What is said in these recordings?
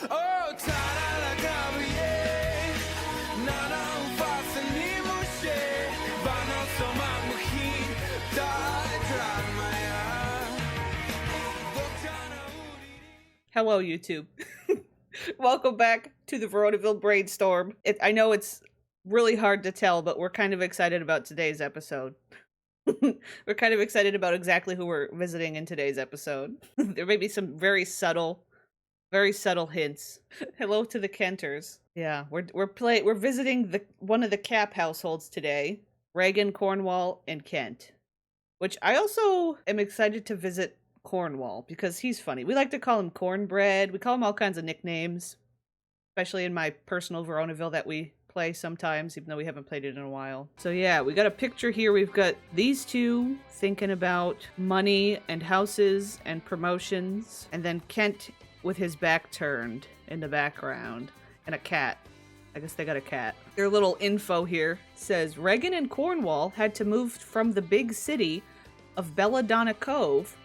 Oh, tararakabuye. 나는 파스니 무시. 바노소 막무히. 다드라마야. 복잡한 우리. Hello, YouTube. Welcome back to the Veronaville Brainstorm. I know it's really hard to tell, but we're kind of excited about today's episode. We're kind of excited about exactly who we're visiting in today's episode. There may be some very subtle hints. Hello to the Kenters. Yeah, we're visiting one of the Cap households today, Regan, Cornwall, and Kent. Which I also am excited to visit Cornwall because he's funny. We like to call him Cornbread. We call him all kinds of nicknames, especially in my personal Veronaville that we play sometimes, even though we haven't played it in a while. So yeah, we got a picture here. We've got these two thinking about money and houses and promotions, and then Kent with his back turned in the background, and a cat. I guess they got a cat. Their little info here says Regan and Cornwall had to move from the big city of Belladonna Cove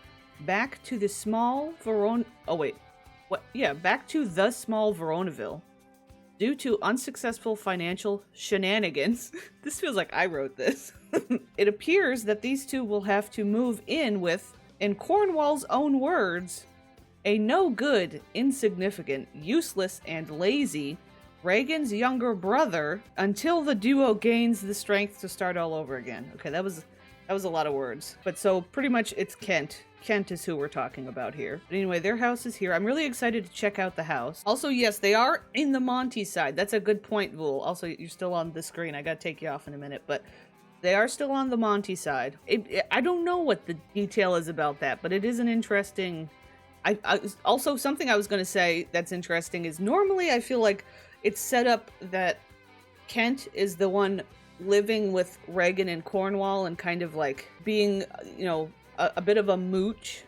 back to the small back to the small Veronaville due to unsuccessful financial shenanigans. This feels like I wrote this. It appears that these two will have to move in with, in Cornwall's own words, a no good, insignificant, useless, and lazy Regan's younger brother until the duo gains the strength to start all over again. Okay, that was a lot of words. But so pretty much it's Kent. Kent is who we're talking about here. But anyway, their house is here. I'm really excited to check out the house. Also, yes, they are in the Monty side. That's a good point, Vool. Also, you're still on the screen. I gotta take you off in a minute, but they are still on the Monty side. I don't know what the detail is about that, but it is an interesting... also, something I was going to say that's interesting is normally I feel like it's set up that Kent is the one living with Regan and Cornwall and kind of like being, you know, a bit of a mooch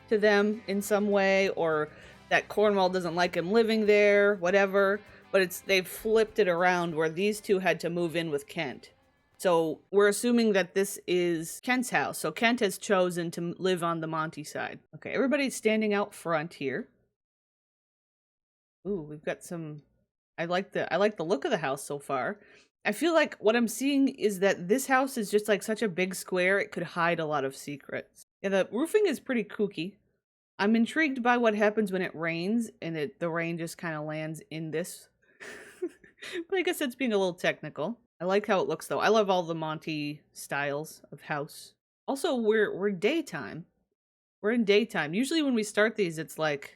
to them in some way, or that Cornwall doesn't like him living there, whatever. But they've flipped it around where these two had to move in with Kent. So we're assuming that this is Kent's house. So Kent has chosen to live on the Monty side. Okay, everybody's standing out front here. Ooh, we've got some... I like the look of the house so far. I feel like what I'm seeing is that this house is just like such a big square, it could hide a lot of secrets. Yeah, the roofing is pretty kooky. I'm intrigued by what happens when it rains and the rain just kind of lands in this. But I guess it's being a little technical. I like how it looks though. I love all the Monty styles of house. Also, we're daytime. We're in daytime. Usually when we start these, it's like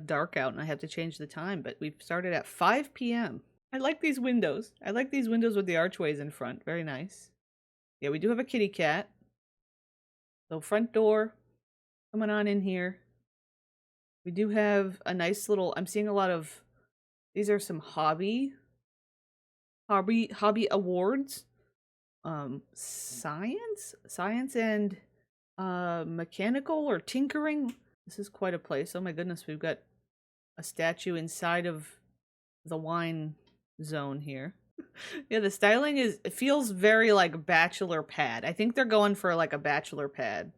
dark out and I have to change the time, but we've started at 5 p.m. I like these windows. I like these windows with the archways in front. Very nice. Yeah, we do have a kitty cat. So front door, coming on in here. We do have a nice little, I'm seeing a lot of, these are some hobby awards. Science and mechanical or tinkering. This is quite a place. Oh my goodness, we've got a statue inside of the wine zone here. Yeah, the styling it feels very like bachelor pad. I think they're going for like a bachelor pad.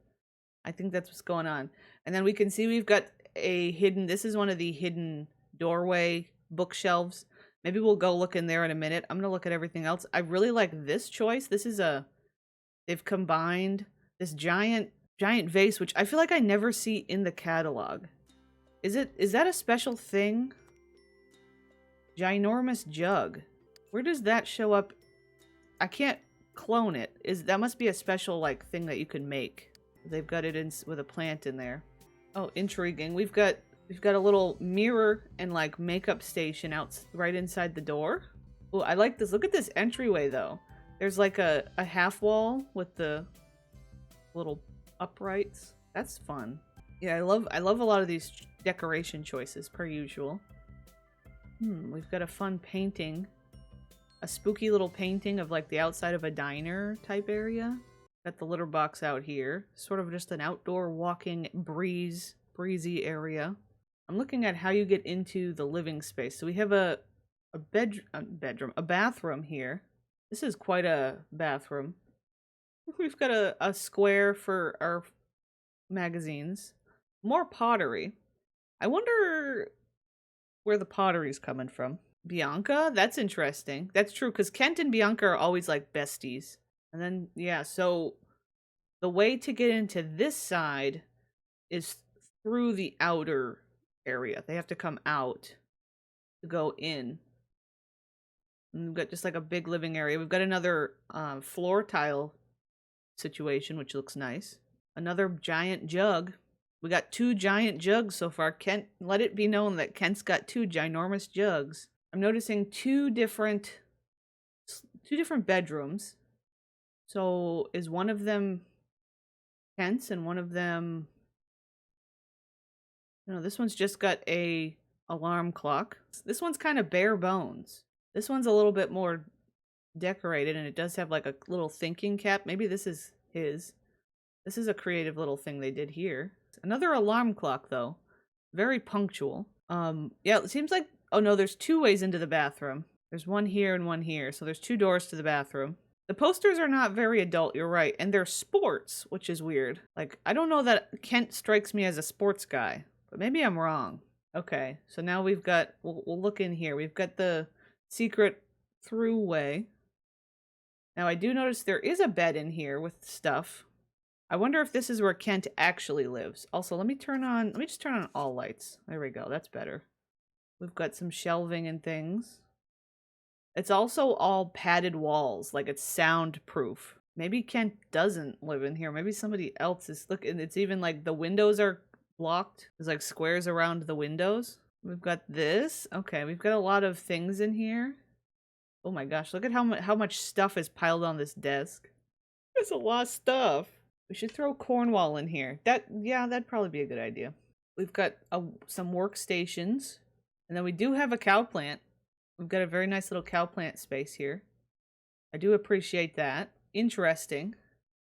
I think that's what's going on. And then we can see we've got this is one of the hidden doorway bookshelves. Maybe we'll go look in there in a minute. I'm gonna look at everything else. I really like this choice. They've combined this giant vase, which I feel like I never see in the catalog. Is that a special thing? Ginormous jug. Where does that show up? I can't clone it. That must be a special like thing that you can make. They've got it in with a plant in there. Oh, intriguing. We've got a little mirror and like makeup station right inside the door. Oh, I like this. Look at this entryway though. There's like a half wall with the little uprights. That's fun. Yeah, I love a lot of these decoration choices per usual. We've got a fun painting. A spooky little painting of like the outside of a diner type area. Got the litter box out here. Sort of just an outdoor walking breezy area. I'm looking at how you get into the living space. So we have a bathroom here. This is quite a bathroom. We've got a square for our magazines. More pottery. I wonder where the pottery's coming from. Bianca? That's interesting. That's true, because Kent and Bianca are always like besties. And then, yeah, so the way to get into this side is through the outer area. They have to come out to go in. And we've got just like a big living area. We've got another floor tile situation, which looks nice. Another giant jug. We got 2 giant jugs so far. Kent, let it be known that Kent's got 2 ginormous jugs. I'm noticing two different bedrooms. So is one of them Kent's and one of them... No, this one's just got a alarm clock. This one's kind of bare bones. This one's a little bit more decorated, and it does have like a little thinking cap. Maybe this is his. This is a creative little thing they did here. Another alarm clock, though. Very punctual. Yeah, it seems like... Oh, no, there's 2 ways into the bathroom. There's one here and one here, so there's 2 doors to the bathroom. The posters are not very adult, you're right, and they're sports, which is weird. Like, I don't know that Kent strikes me as a sports guy, but maybe I'm wrong. Okay, so now we've got... We'll look in here. We've got the secret throughway. Now, I do notice there is a bed in here with stuff. I wonder if this is where Kent actually lives. Also, let me just turn on all lights. There we go. That's better. We've got some shelving and things. It's also all padded walls, like it's soundproof. Maybe Kent doesn't live in here. Maybe somebody else is. Look, and it's even like the windows are blocked. There's like squares around the windows. We've got this. Okay, we've got a lot of things in here. Oh my gosh, look at how much stuff is piled on this desk. There's a lot of stuff. We should throw Cornwall in here. Yeah, that'd probably be a good idea. We've got some workstations. And then we do have a cow plant. We've got a very nice little cow plant space here. I do appreciate that. Interesting.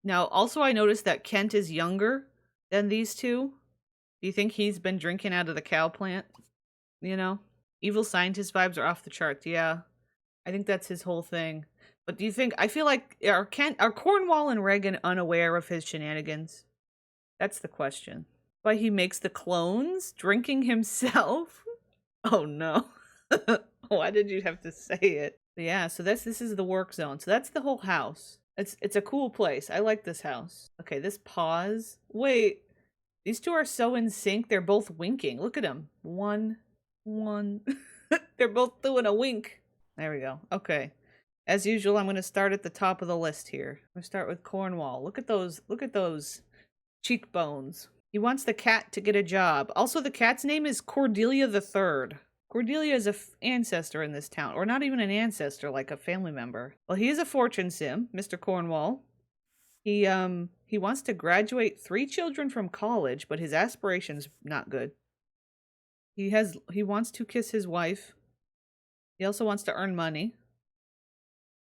Now, also I noticed that Kent is younger than these 2. Do you think he's been drinking out of the cow plant? You know? Evil scientist vibes are off the charts. Yeah. I think that's his whole thing. But do you think... I feel like... Are Cornwall and Regan unaware of his shenanigans? That's the question. Why he makes the clones? Drinking himself? Oh no. Why did you have to say it? But yeah, so this is the work zone. So that's the whole house. It's a cool place. I like this house. Okay, this pause. Wait. These 2 are so in sync. They're both winking. Look at them. One. They're both doing a wink. There we go. Okay. As usual, I'm going to start at the top of the list here. I'm going to start with Cornwall. Look at those cheekbones. He wants the cat to get a job. Also, the cat's name is Cordelia the Third. Cordelia is an ancestor in this town. Or not even an ancestor, like a family member. Well, he is a fortune sim, Mr. Cornwall. He wants to graduate 3 children from college, but his aspiration's not good. He wants to kiss his wife. He also wants to earn money.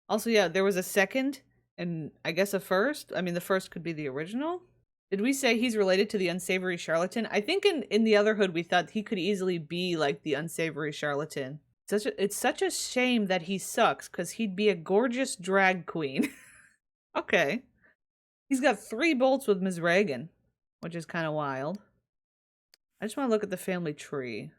Also, yeah, there was a second, and I guess a first. I mean, the first could be the original. Did we say he's related to the unsavory charlatan? I think in the Otherhood we thought he could easily be like the unsavory charlatan. It's such a shame that he sucks, because he'd be a gorgeous drag queen. Okay. He's got 3 bolts with Ms. Regan, which is kind of wild. I just want to look at the family tree.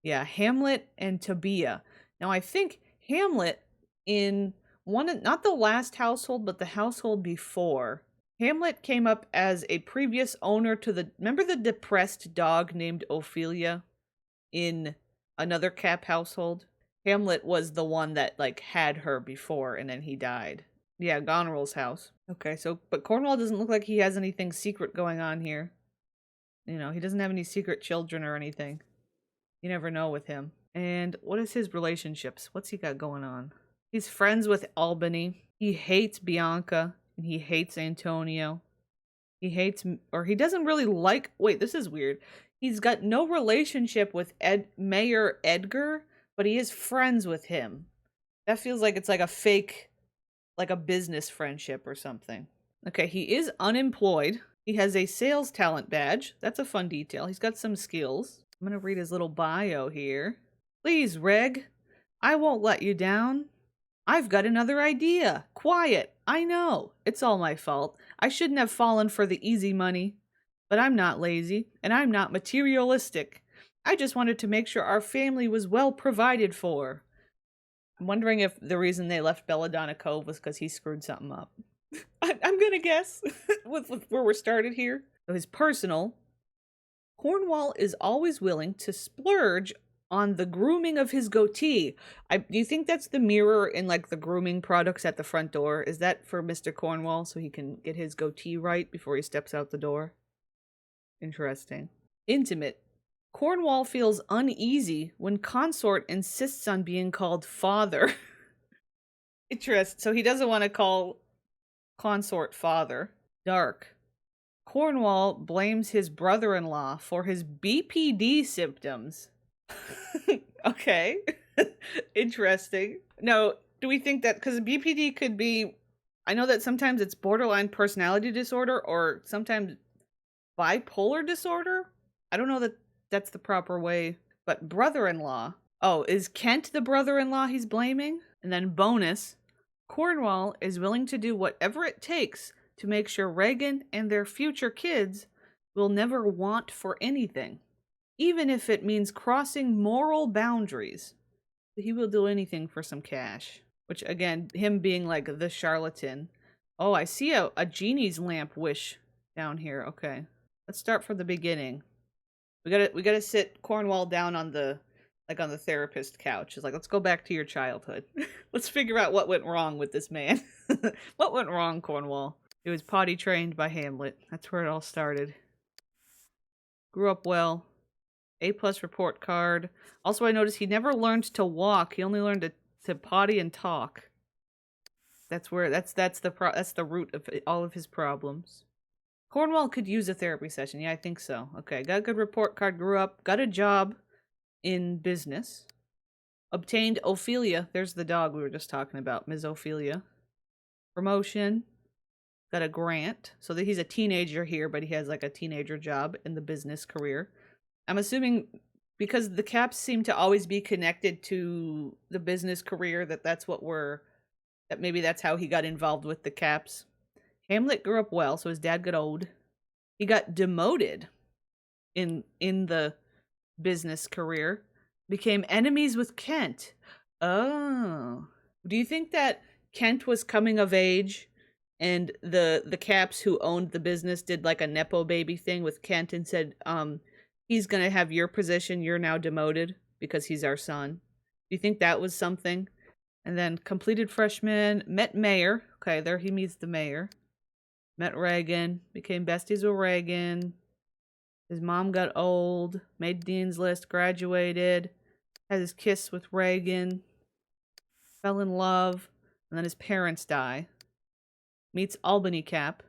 Yeah, Hamlet and Tobiah. Now, I think Hamlet in not the last household, but the household before, Hamlet came up as a previous owner to remember the depressed dog named Ophelia in another Cap household? Hamlet was the one that, like, had her before, and then he died. Yeah, Goneril's house. Okay, but Cornwall doesn't look like he has anything secret going on here. You know, he doesn't have any secret children or anything. You never know with him. And what is his relationships? What's he got going on? He's friends with Albany. He hates Bianca. And he hates Antonio. He doesn't really like... Wait, this is weird. He's got no relationship with Mayor Edgar, but he is friends with him. That feels like it's like a fake, like a business friendship or something. Okay, he is unemployed. He has a sales talent badge. That's a fun detail. He's got some skills. I'm going to read his little bio here. Please, Reg. I won't let you down. I've got another idea. Quiet. I know. It's all my fault. I shouldn't have fallen for the easy money. But I'm not lazy, and I'm not materialistic. I just wanted to make sure our family was well provided for. I'm wondering if the reason they left Belladonna Cove was because he screwed something up. I'm gonna guess with where we're started here. So his personal, Cornwall is always willing to splurge on the grooming of his goatee. Do you think that's the mirror in like the grooming products at the front door? Is that for Mr. Cornwall so he can get his goatee right before he steps out the door? Interesting. Intimate. Cornwall feels uneasy when consort insists on being called father. Interesting. So he doesn't want to call consort father. Dark. Cornwall blames his brother-in-law for his BPD symptoms. Okay. Interesting. No, do we think that because BPD could be, I know that sometimes it's borderline personality disorder or sometimes bipolar disorder? I don't know that that's the proper way, but brother-in-law. Oh, is Kent the brother-in-law he's blaming? And then bonus, Cornwall is willing to do whatever it takes to make sure Regan and their future kids will never want for anything, even if it means crossing moral boundaries. He will do anything for some cash. Which, again, him being like the charlatan. Oh, I see a genie's lamp wish down here. Okay. Let's start from the beginning. We gotta sit Cornwall down on the therapist couch. It's like, let's go back to your childhood. Let's figure out what went wrong with this man. What went wrong, Cornwall? He was potty trained by Hamlet. That's where it all started. Grew up well. A+ report card. Also, I noticed he never learned to walk. He only learned to potty and talk. That's the root of all of his problems. Cornwall could use a therapy session. Yeah, I think so. Okay, got a good report card. Grew up. Got a job in business. Obtained Ophelia. There's the dog we were just talking about. Ms. Ophelia. Promotion. Got a grant. So that he's a teenager here, but he has like a teenager job in the business career. I'm assuming because the Caps seem to always be connected to the business career that maybe that's how he got involved with the Caps. Hamlet grew up well, so his dad got old. He got demoted in the business career. Became enemies with Kent. Oh. Do you think that Kent was coming of age and the Caps who owned the business did like a Nepo baby thing with Kent and said, he's gonna have your position, you're now demoted because he's our son? Do you think that was something? And then completed freshman, met mayor. Okay, there he meets the mayor. Met Regan, became besties with Regan. His mom got old, made Dean's List, graduated, had his kiss with Regan, fell in love, and then his parents die. Meets Albany Cap.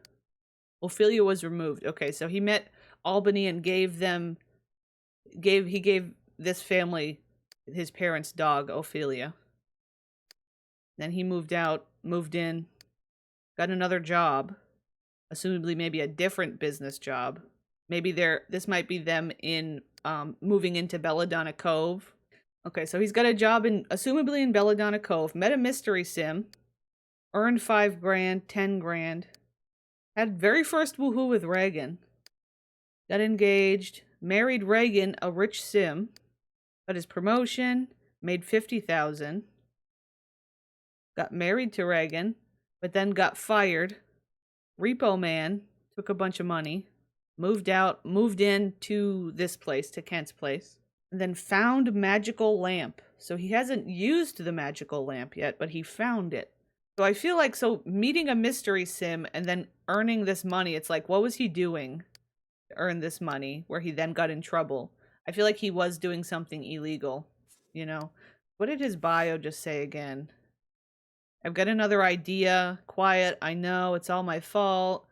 Ophelia was removed. Okay, so he met Albany and gave this family his parents' dog, Ophelia. Then he moved in, got another job, assumably maybe a different business job. Maybe this might be them in moving into Belladonna Cove. Okay, so he's got a job assumably in Belladonna Cove, met a mystery sim, earned $5,000, $10,000, had very first woohoo with Regan, got engaged, married Regan, a rich sim, got his promotion, made $50,000, got married to Regan, but then got fired. Repo Man took a bunch of money, moved in to this place, to Kent's place, and then found magical lamp. So he hasn't used the magical lamp yet, but he found it. So I feel like, meeting a mystery sim and then earning this money, it's like, what was he doing to earn this money where he then got in trouble? I feel like he was doing something illegal, you know? What did his bio just say again? I've got another idea. Quiet. I know. It's all my fault.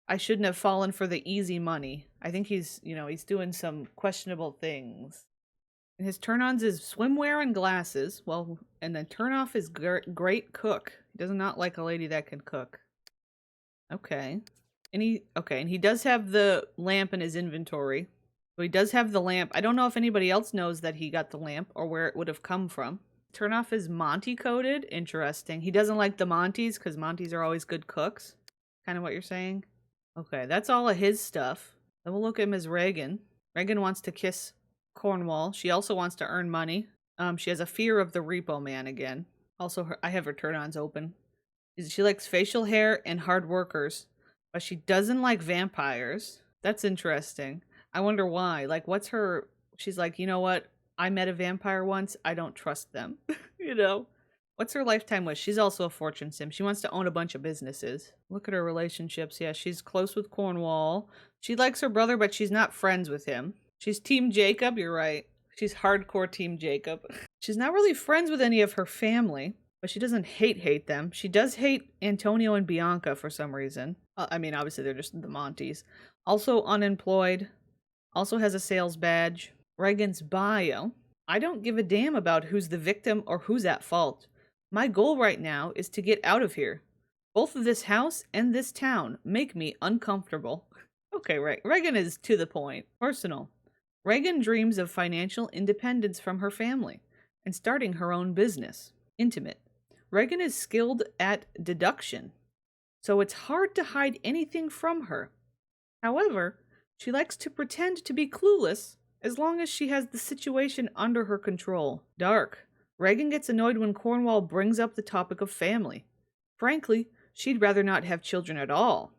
I shouldn't have fallen for the easy money. I think he's doing some questionable things. And his turn-ons is swimwear and glasses. Well, and then turn-off is great cook. He does not like a lady that can cook. Okay. And he does have the lamp in his inventory. So he does have the lamp. I don't know if anybody else knows that he got the lamp or where it would have come from. Turn off is Monty coded. Interesting. He doesn't like the Monties because Monties are always good cooks. Kind of what you're saying. Okay, that's all of his stuff. Then we'll look at Ms. Regan. Regan wants to kiss Cornwall. She also wants to earn money. She has a fear of the repo man again. Also, I have her turn-ons open. She likes facial hair and hard workers, but she doesn't like vampires. That's interesting. I wonder why. Like, what's her... She's like, you know what? I met a vampire once. I don't trust them. You know? What's her lifetime wish? She's also a fortune sim. She wants to own a bunch of businesses. Look at her relationships. Yeah, she's close with Cornwall. She likes her brother, but she's not friends with him. She's Team Jacob. You're right. She's hardcore Team Jacob. She's not really friends with any of her family, but she doesn't hate them. She does hate Antonio and Bianca for some reason. I mean, obviously they're just the Monties. Also unemployed. Also has a sales badge. Regan's bio. I don't give a damn about who's the victim or who's at fault. My goal right now is to get out of here. Both of this house and this town make me uncomfortable. Okay, right. Regan is to the point. Personal. Regan dreams of financial independence from her family and starting her own business. Intimate. Regan is skilled at deduction, so it's hard to hide anything from her. However, she likes to pretend to be clueless as long as she has the situation under her control. Dark. Regan gets annoyed when Cornwall brings up the topic of family. Frankly, she'd rather not have children at all.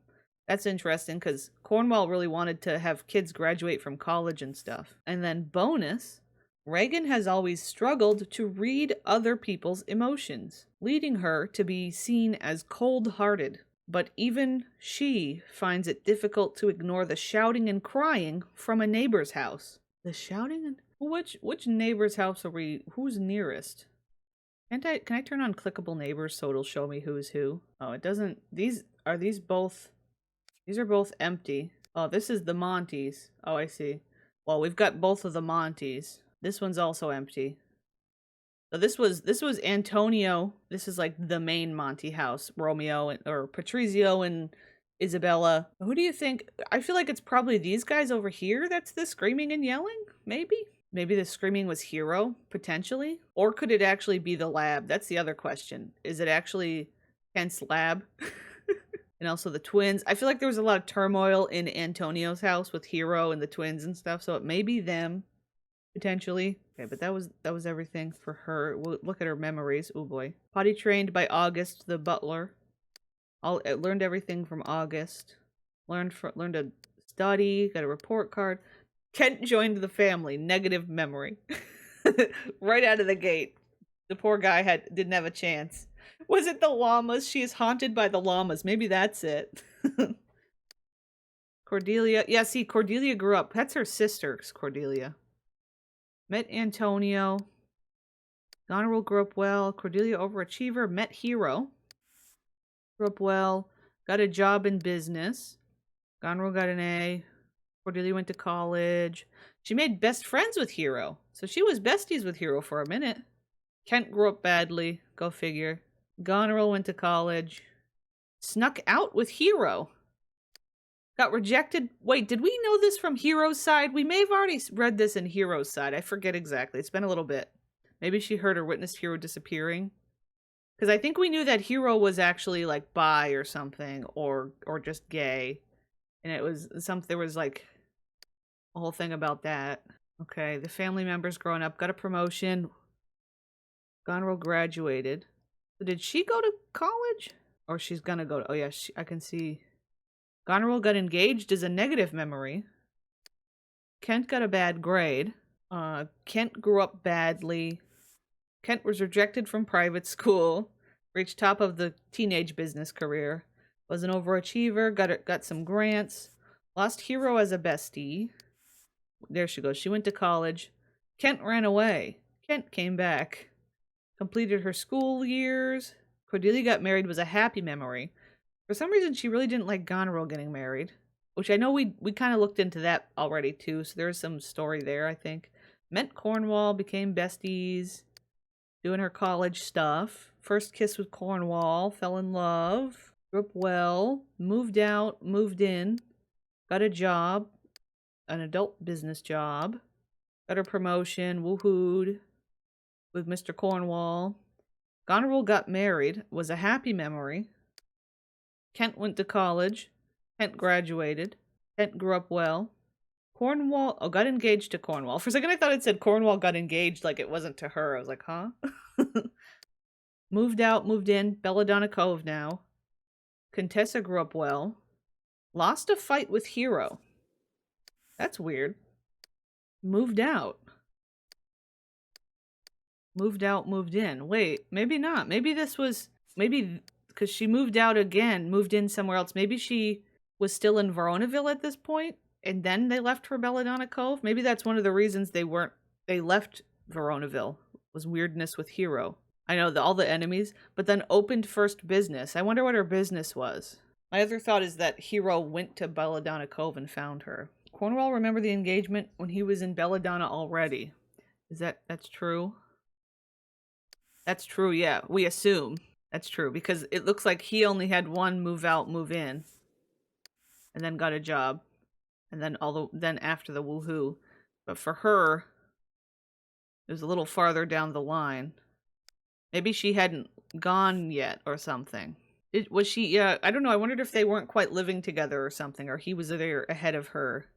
That's interesting because Cornwall really wanted to have kids graduate from college and stuff. And then bonus, Regan has always struggled to read other people's emotions, leading her to be seen as cold-hearted. But even she finds it difficult to ignore the shouting and crying from a neighbor's house. The shouting and... Which neighbor's house are we... Who's nearest? Can I turn on clickable neighbors so it'll show me who's who? Oh, it doesn't... These are both empty. Oh, this is the Monties. Oh, I see. Well, we've got both of the Monties. This one's also empty. So this was Antonio. This is like the main Monty house. Romeo or Patrizio and Isabella. Who do you think? I feel like it's probably these guys over here that's the screaming and yelling. Maybe the screaming was Hero, potentially. Or could it actually be the lab? That's the other question. Is it actually Kent's lab? And also the twins. I feel like there was a lot of turmoil in Antonio's house with Hero and the twins and stuff. So it may be them, potentially. Okay, but that was everything for her. We'll look at her memories. Oh boy. Potty trained by August, the butler. I learned everything from August. Learned to study. Got a report card. Kent joined the family. Negative memory. Right out of the gate. The poor guy didn't have a chance. Was it the llamas? She is haunted by the llamas. Maybe that's it. Cordelia. Yeah, see, Cordelia grew up. That's her sister, Cordelia. Met Antonio. Goneril grew up well. Cordelia, overachiever. Met Hero. Grew up well. Got a job in business. Goneril got an A. Cordelia went to college. She made best friends with Hero. So she was besties with Hero for a minute. Kent grew up badly. Go figure. Goneril went to college. Snuck out with Hero. Got rejected. Wait, did we know this from Hero's side? We may have already read this in Hero's side. I forget exactly. It's been a little bit. Maybe she heard or witnessed Hero disappearing. Because I think we knew that Hero was actually like bi or something, or just gay. And it was there was like a whole thing about that. Okay, the family members growing up, got a promotion. Goneril graduated. So did she go to college? Or she's gonna go to... Oh yeah, I can see... Goneril got engaged is a negative memory. Kent got a bad grade. Kent grew up badly. Kent was rejected from private school. Reached top of the teenage business career. Was an overachiever. Got some grants. Lost Hero as a bestie. There she goes. She went to college. Kent ran away. Kent came back. Completed her school years. Cordelia got married was a happy memory. For some reason, she really didn't like Goneril getting married. Which I know we kind of looked into that already, too. So there's some story there, I think. Met Cornwall, became besties. Doing her college stuff. First kiss with Cornwall. Fell in love. Grew up well. Moved out. Moved in. Got a job. An adult business job. Got her promotion. Woohooed. With Mr. Cornwall. Goneril got married. Was a happy memory. Kent went to college. Kent graduated. Kent grew up well. Cornwall. Oh, got engaged to Cornwall. For a second, I thought it said Cornwall got engaged, like it wasn't to her. I was like, huh? Moved out, moved in. Belladonna Cove now. Contessa grew up well. Lost a fight with Hero. That's weird. Moved out. Moved out, moved in. Wait, maybe not. Maybe this was... Maybe... Because she moved out again, moved in somewhere else. Maybe she was still in Veronaville at this point, and then they left for Belladonna Cove. Maybe that's one of the reasons they left Veronaville, was weirdness with Hero. I know, all the enemies, but then opened first business. I wonder what her business was. My other thought is that Hero went to Belladonna Cove and found her. Cornwall remembered the engagement when he was in Belladonna already. That's true? That's true, yeah. We assume. That's true, because it looks like he only had one move out, move in, and then got a job, and then after the woohoo. But for her, it was a little farther down the line. Maybe she hadn't gone yet or something. Was she? Yeah, I don't know. I wondered if they weren't quite living together or something, or he was there ahead of her.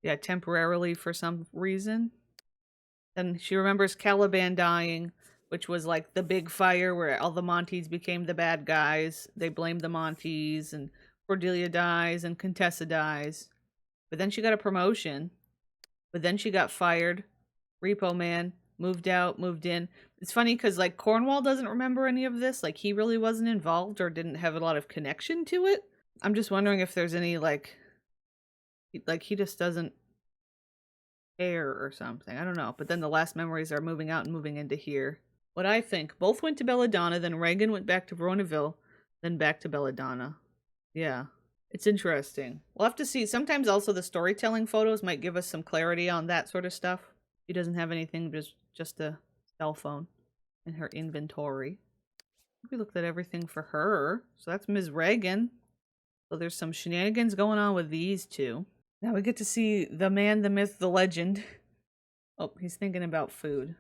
Yeah, temporarily for some reason. Then she remembers Caliban dying, which was like the big fire where all the Montes became the bad guys. They blamed the Montes, and Cordelia dies, and Contessa dies. But then she got a promotion. But then she got fired. Repo Man moved out, moved in. It's funny because like Cornwall doesn't remember any of this. Like he really wasn't involved or didn't have a lot of connection to it. I'm just wondering if there's any like he just doesn't care or something. I don't know. But then the last memories are moving out and moving into here. What I think, both went to Belladonna, then Regan went back to Veronaville, then back to Belladonna. Yeah, it's interesting. We'll have to see. Sometimes also the storytelling photos might give us some clarity on that sort of stuff. She doesn't have anything, just a cell phone in her inventory. We looked at everything for her. So that's Ms. Regan. So there's some shenanigans going on with these two. Now we get to see the man, the myth, the legend. Oh, he's thinking about food.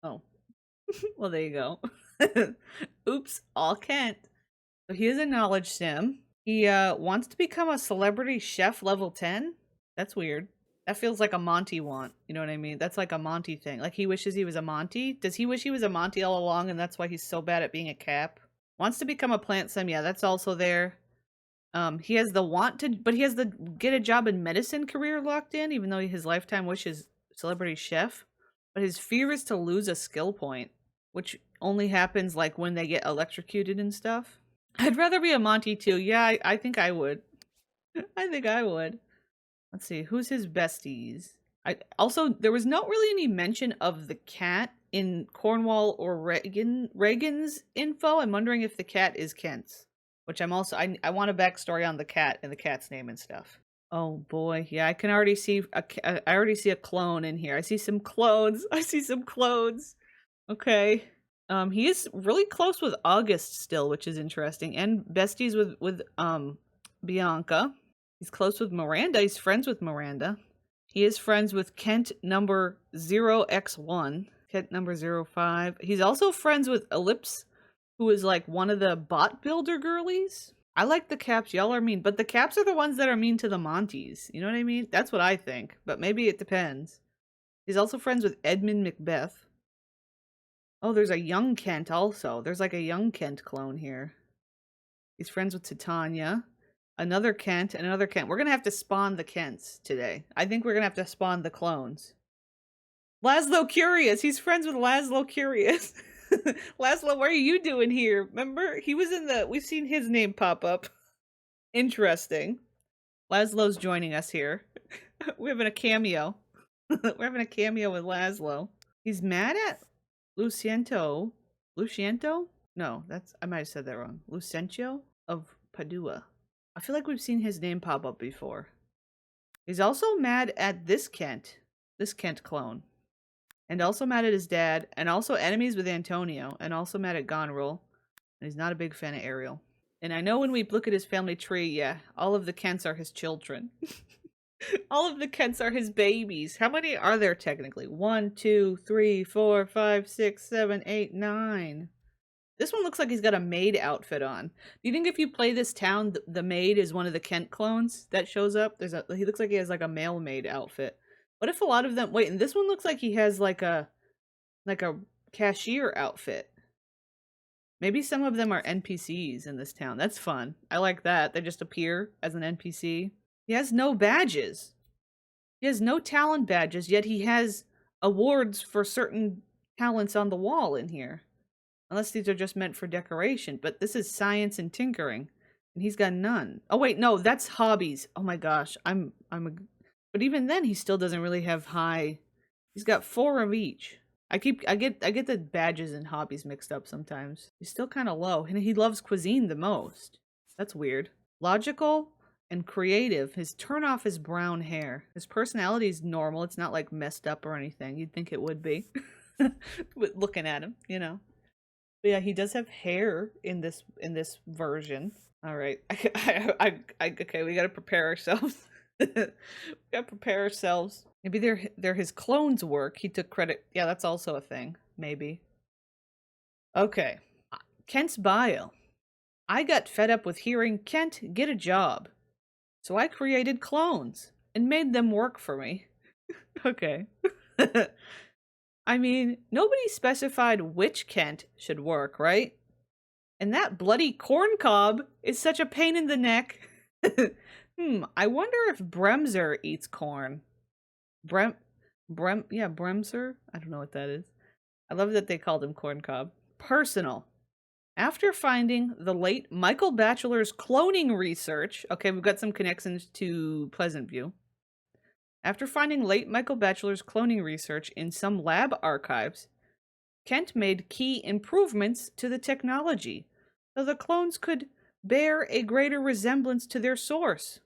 Oh. Well, there you go. Oops, all Kent. So he has a knowledge sim. He wants to become a celebrity chef level 10. That's weird. That feels like a Monty want. You know what I mean? That's like a Monty thing. Like he wishes he was a Monty. Does he wish he was a Monty all along and that's why he's so bad at being a cap? Wants to become a plant sim. Yeah, that's also there. He has the want to, but he has the get a job in medicine career locked in, even though his lifetime wish is celebrity chef. But his fear is to lose a skill point, which only happens like when they get electrocuted and stuff. I'd rather be a Monty too. Yeah, I think I would. I think I would. Let's see, who's his besties? Also, there was not really any mention of the cat in Cornwall or Regan's info. I'm wondering if the cat is Kent's. Which I'm also, I want a backstory on the cat and the cat's name and stuff. Oh boy, yeah, I can already see, I already see a clone in here. I see some clones. I see some clones. Okay. He is really close with August still, which is interesting. And besties with Bianca. He's close with Miranda. He's friends with Miranda. He is friends with Kent number 0x1. Kent number 05. He's also friends with Ellipse, who is like one of the bot builder girlies. I like the caps. Y'all are mean. But the caps are the ones that are mean to the Monties. You know what I mean? That's what I think. But maybe it depends. He's also friends with Edmund Macbeth. Oh, there's a young Kent also. There's like a young Kent clone here. He's friends with Titania. Another Kent and another Kent. We're going to have to spawn the Kents today. I think we're going to have to spawn the clones. Laszlo Curious. He's friends with Laszlo Curious. Laszlo, what are you doing here? Remember? He was in the... We've seen his name pop up. Interesting. Laszlo's joining us here. We're having a cameo. We're having a cameo with Laszlo. He's mad at Luciento. Luciento? No, that's... I might have said that wrong. Lucencio of Padua. I feel like we've seen his name pop up before. He's also mad at this Kent clone. And also mad at his dad, and also enemies with Antonio, and also mad at Gonril. And he's not a big fan of Ariel. And I know when we look at his family tree, yeah, all of the Kents are his children. All of the Kents are his babies. How many are there technically? 1, 2, 3, 4, 5, 6, 7, 8, 9. This one looks like he's got a maid outfit on. Do you think if you play this town, the maid is one of the Kent clones that shows up? He looks like he has like a male maid outfit. What if a lot of them, wait, and this one looks like he has like a cashier outfit. Maybe some of them are NPCs in this town. That's fun. I like that. They just appear as an NPC. He has no badges. He has no talent badges, yet he has awards for certain talents on the wall in here. Unless these are just meant for decoration. But this is science and tinkering. And he's got none. Oh wait, no, that's hobbies. Oh my gosh. But even then he still doesn't really have high. He's got 4 of each. I get the badges and hobbies mixed up sometimes. He's still kind of low. And he loves cuisine the most. That's weird. Logical and creative. His turn off his brown hair. His personality is normal. It's not like messed up or anything. You'd think it would be. Looking at him, you know. But yeah, he does have hair in this version. All right. Okay, we got to prepare ourselves. We got to prepare ourselves. Maybe they're his clones' work. He took credit. Yeah, that's also a thing. Maybe. Okay. Kent's bio. I got fed up with hearing Kent get a job. So I created clones and made them work for me. Okay. I mean, nobody specified which Kent should work, right? And that bloody corn cob is such a pain in the neck. I wonder if Bremser eats corn. Yeah, Bremser? I don't know what that is. I love that they called him corn cob. Personal. After finding the late Michael Batchelor's cloning research, okay, we've got some connections to Pleasant View. After finding late Michael Batchelor's cloning research in some lab archives, Kent made key improvements to the technology so the clones could bear a greater resemblance to their source.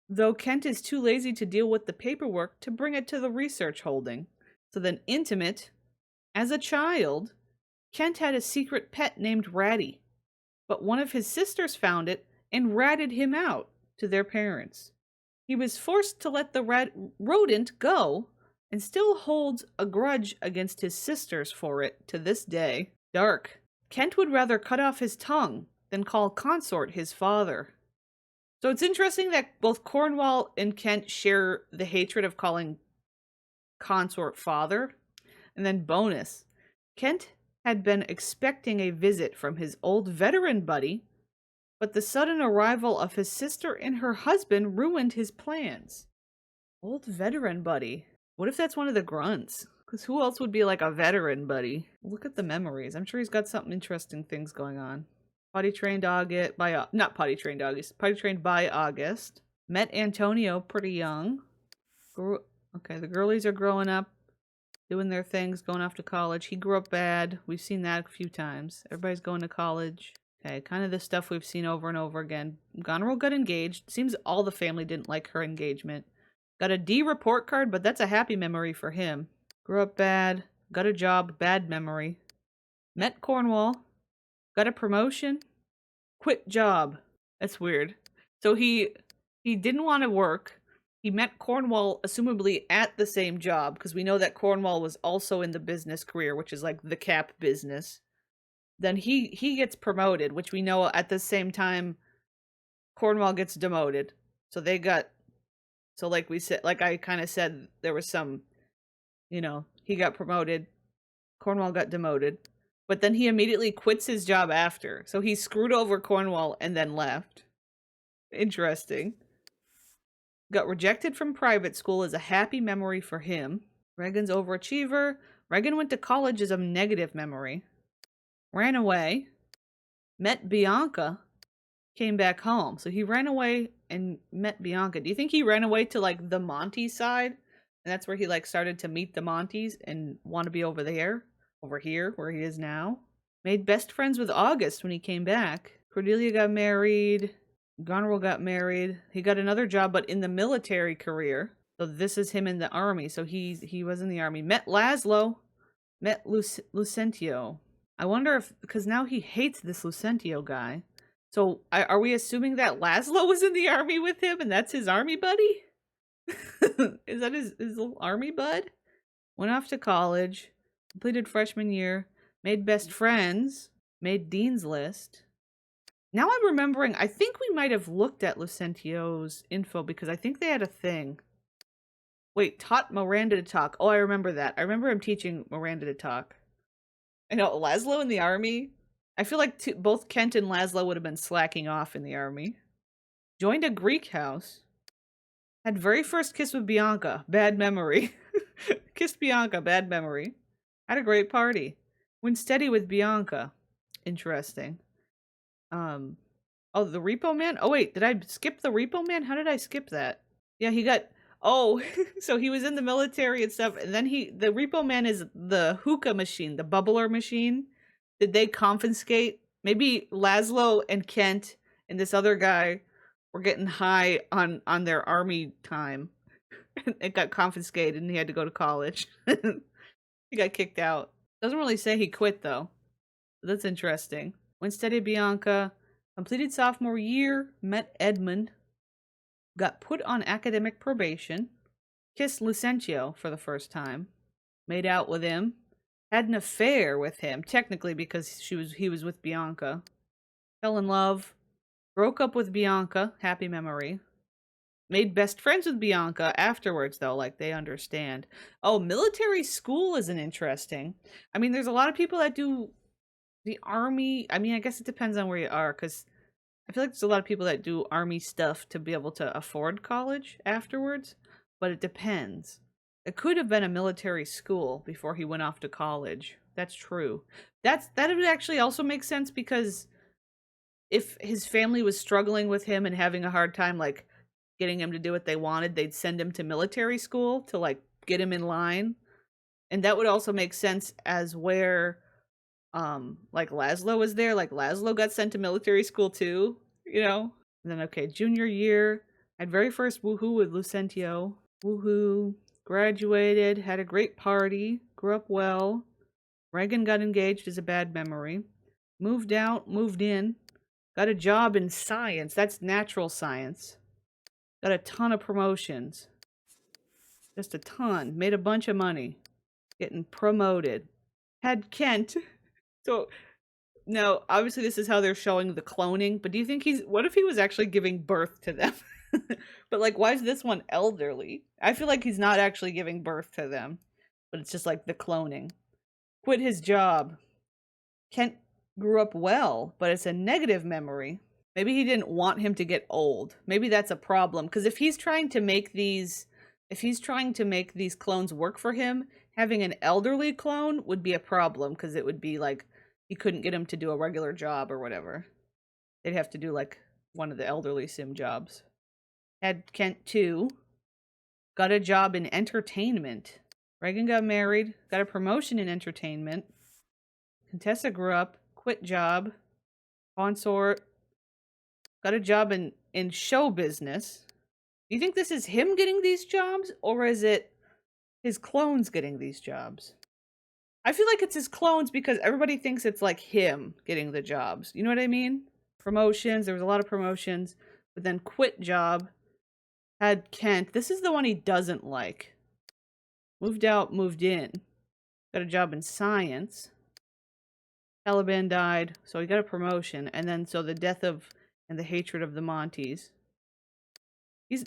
Though Kent is too lazy to deal with the paperwork to bring it to the research holding. So then intimate. As a child, Kent had a secret pet named Ratty, but one of his sisters found it and ratted him out to their parents. He was forced to let the rodent go and still holds a grudge against his sisters for it to this day. Dark. Kent would rather cut off his tongue than call consort his father. So it's interesting that both Cornwall and Kent share the hatred of calling consort father. And then bonus. Kent had been expecting a visit from his old veteran buddy, but the sudden arrival of his sister and her husband ruined his plans. Old veteran buddy. What if that's one of the grunts? Because who else would be like a veteran buddy? Look at the memories. I'm sure he's got something interesting things going on. Potty trained August by not potty trained August. Potty trained by August. Met Antonio pretty young. Okay, the girlies are growing up, doing their things, going off to college. He grew up bad. We've seen that a few times. Everybody's going to college. Okay, kind of the stuff we've seen over and over again. Goneril got engaged. Seems all the family didn't like her engagement. Got a D report card, but that's a happy memory for him. Grew up bad. Got a job. Bad memory. Met Cornwall. Got a promotion. Quit job. That's weird. So he didn't want to work. He met Cornwall assumably at the same job, because we know that Cornwall was also in the business career, which is like the cap business. Then he gets promoted, which we know at the same time Cornwall gets demoted. So they got, so like we said, like I kind of said, there was some, you know, he got promoted, Cornwall got demoted, but then he immediately quits his job after. So he screwed over Cornwall and then left. Interesting. Got rejected from private school is a happy memory for him. Regan's overachiever. Regan went to college is a negative memory. Ran away. Met Bianca. Came back home. So he ran away and met Bianca. Do you think he ran away to like the Monty side? And that's where he like started to meet the Monties and want to be over there? Over here, where he is now? Made best friends with August when he came back. Cordelia got married. Goneril got married. He got another job, but in the military career. So this is him in the army. So he was in the army. Met Laszlo. Met Lucentio. I wonder if, because now he hates this Lucentio guy. So are we assuming that Laszlo was in the army with him and that's his army buddy? Is that his little army bud? Went off to college. Completed freshman year. Made best friends. Made Dean's List. Now I'm remembering, I think we might have looked at Lucentio's info because I think they had a thing. Wait, taught Miranda to talk. Oh, I remember that. I remember him teaching Miranda to talk. I know, Laszlo in the army. I feel like both Kent and Laszlo would have been slacking off in the army. Joined a Greek house. Had very first kiss with Bianca. Bad memory. Kissed Bianca. Bad memory. Had a great party. Went steady with Bianca. Interesting. Oh, the Repo Man? Oh, wait, did I skip the Repo Man? How did I skip that? Yeah, he got... Oh, so he was in the military and stuff, and then the Repo Man is the hookah machine, the bubbler machine. Did they confiscate? Maybe Laszlo and Kent and this other guy were getting high on their army time. It got confiscated and he had to go to college. He got kicked out. Doesn't really say he quit, though. That's interesting. Went steady Bianca. Completed sophomore year. Met Edmund. Got put on academic probation. Kissed Lucentio for the first time. Made out with him. Had an affair with him, technically because he was with Bianca. Fell in love. Broke up with Bianca. Happy memory. Made best friends with Bianca afterwards, though, like they understand. Oh, military school isn't interesting. I mean, there's a lot of people that do the army. I mean, I guess it depends on where you are, because I feel like there's a lot of people that do army stuff to be able to afford college afterwards, but it depends. It could have been a military school before he went off to college. That's true. That would actually also make sense, because if his family was struggling with him and having a hard time, like, getting him to do what they wanted, they'd send him to military school to, like, get him in line. And that would also make sense as where, like, Laszlo was there. Like, Laszlo got sent to military school too, you know? And then, okay, junior year, had very first woohoo with Lucentio. Woohoo. Graduated, had a great party, grew up well. Regan got engaged is a bad memory. Moved out, moved in. Got a job in science. That's natural science. Got a ton of promotions. Just a ton. Made a bunch of money. Getting promoted. Had Kent. So, no, obviously this is how they're showing the cloning, but do you think what if he was actually giving birth to them? But, like, why is this one elderly? I feel like he's not actually giving birth to them, but it's just like the cloning. Quit his job. Kent grew up well, but it's a negative memory. Maybe he didn't want him to get old. Maybe that's a problem. Because if he's trying to make these clones work for him, having an elderly clone would be a problem. Because it would be like, he couldn't get him to do a regular job or whatever. They'd have to do, like, one of the elderly sim jobs. Had Kent too. Got a job in entertainment. Regan got married. Got a promotion in entertainment. Contessa grew up. Quit job. Consort. Got a job in show business. Do you think this is him getting these jobs, or is it his clones getting these jobs? I feel like it's his clones because everybody thinks it's like him getting the jobs. You know what I mean? Promotions. There was a lot of promotions. But then quit job. Had Kent. This is the one he doesn't like. Moved out, moved in. Got a job in science. Taliban died, so he got a promotion. And then, so the death of... and the hatred of the Monties.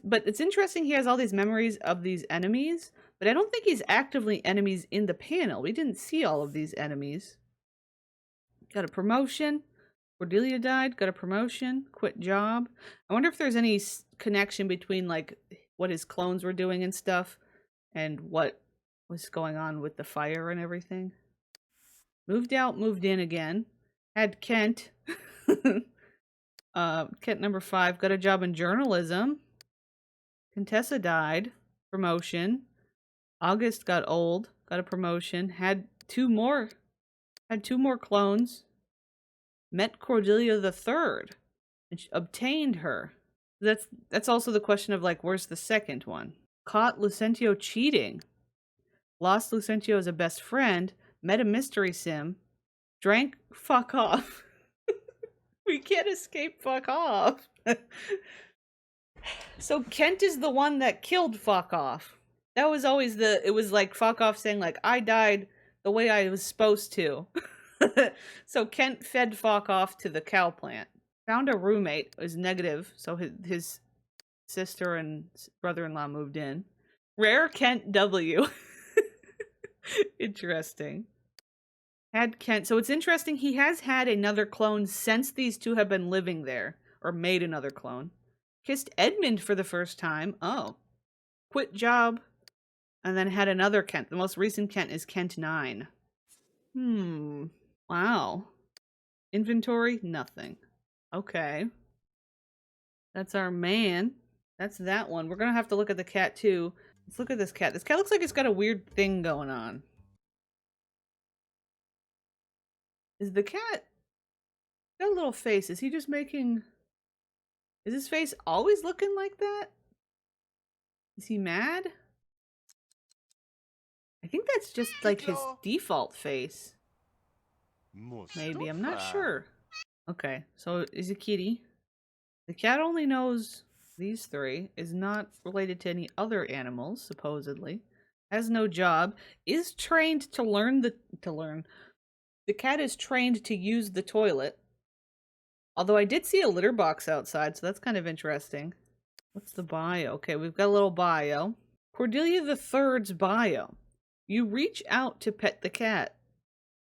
But it's interesting he has all these memories of these enemies, but I don't think he's actively enemies in the panel. We didn't see all of these enemies. Got a promotion. Cordelia died. Got a promotion. Quit job. I wonder if there's any connection between, like, what his clones were doing and stuff and what was going on with the fire and everything. Moved out, moved in again. Had Kent. Kent number 5 got a job in journalism. Contessa died. Promotion. August got old. Got a promotion. Had two more clones. Met Cordelia the Third. And obtained her. That's also the question of, like, where's the second one? Caught Lucentio cheating. Lost Lucentio as a best friend. Met a mystery sim. Drank fuck off. We can't escape fuck off. So Kent is the one that killed fuck off. That was always it was like fuck off saying, like, I died the way I was supposed to. So Kent fed Falk off to the cow plant. Found a roommate, is negative, so his sister and brother-in-law moved in. Rare Kent W. Interesting. Had Kent. So it's interesting, he has had another clone since these two have been living there, or made another clone. Kissed Edmund for the first time. Oh. Quit job. And then had another Kent. The most recent Kent is Kent 9. Wow. Inventory? Nothing. Okay. That's our man. That's that one. We're gonna have to look at the cat too. Let's look at this cat. This cat looks like it's got a weird thing going on. Is the cat... got a little face. Is he just making... is his face always looking like that? Is he mad? I think that's just like his default face. Maybe, I'm not sure. Okay, so is a kitty. The cat only knows these three, is not related to any other animals, supposedly. Has no job, is trained to learn the cat is trained to use the toilet. Although I did see a litter box outside, so that's kind of interesting. What's the bio? Okay, we've got a little bio. Cordelia the Third's bio. You reach out to pet the cat.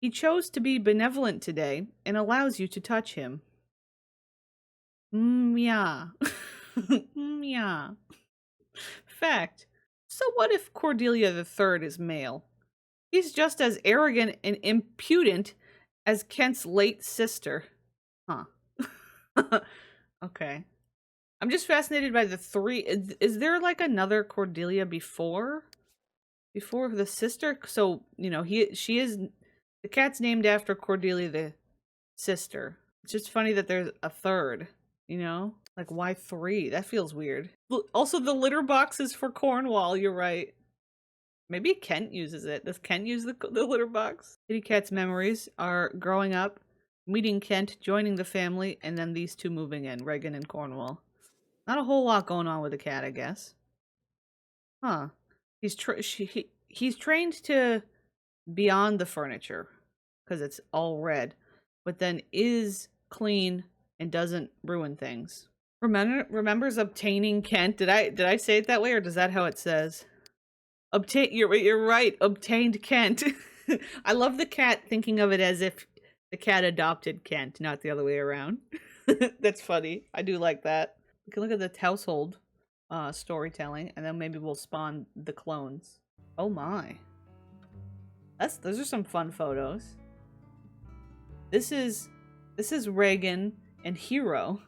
He chose to be benevolent today and allows you to touch him. Yeah. Yeah. Fact. So what if Cordelia the Third is male? He's just as arrogant and impudent as Kent's late sister. Huh. Okay. I'm just fascinated by the three. Is there like another Cordelia before the sister? So, you know, she is, the cat's named after Cordelia the sister. It's just funny that there's a third, you know? Like, why 3? That feels weird. Also, the litter box is for Cornwall, you're right. Maybe Kent uses it. Does Kent use the litter box? Kitty Cat's memories are growing up, meeting Kent, joining the family, and then these two moving in, Regan and Cornwall. Not a whole lot going on with the cat, I guess. Huh. He's trained to beyond the furniture, because it's all red, but then is clean and doesn't ruin things. Remembers obtaining Kent. Did I say it that way, or does that how it says? You're right. Obtained Kent. I love the cat thinking of it as if the cat adopted Kent, not the other way around. That's funny. I do like that. We can look at the household storytelling, and then maybe we'll spawn the clones. Oh my. Those are some fun photos. This is Regan and Hero.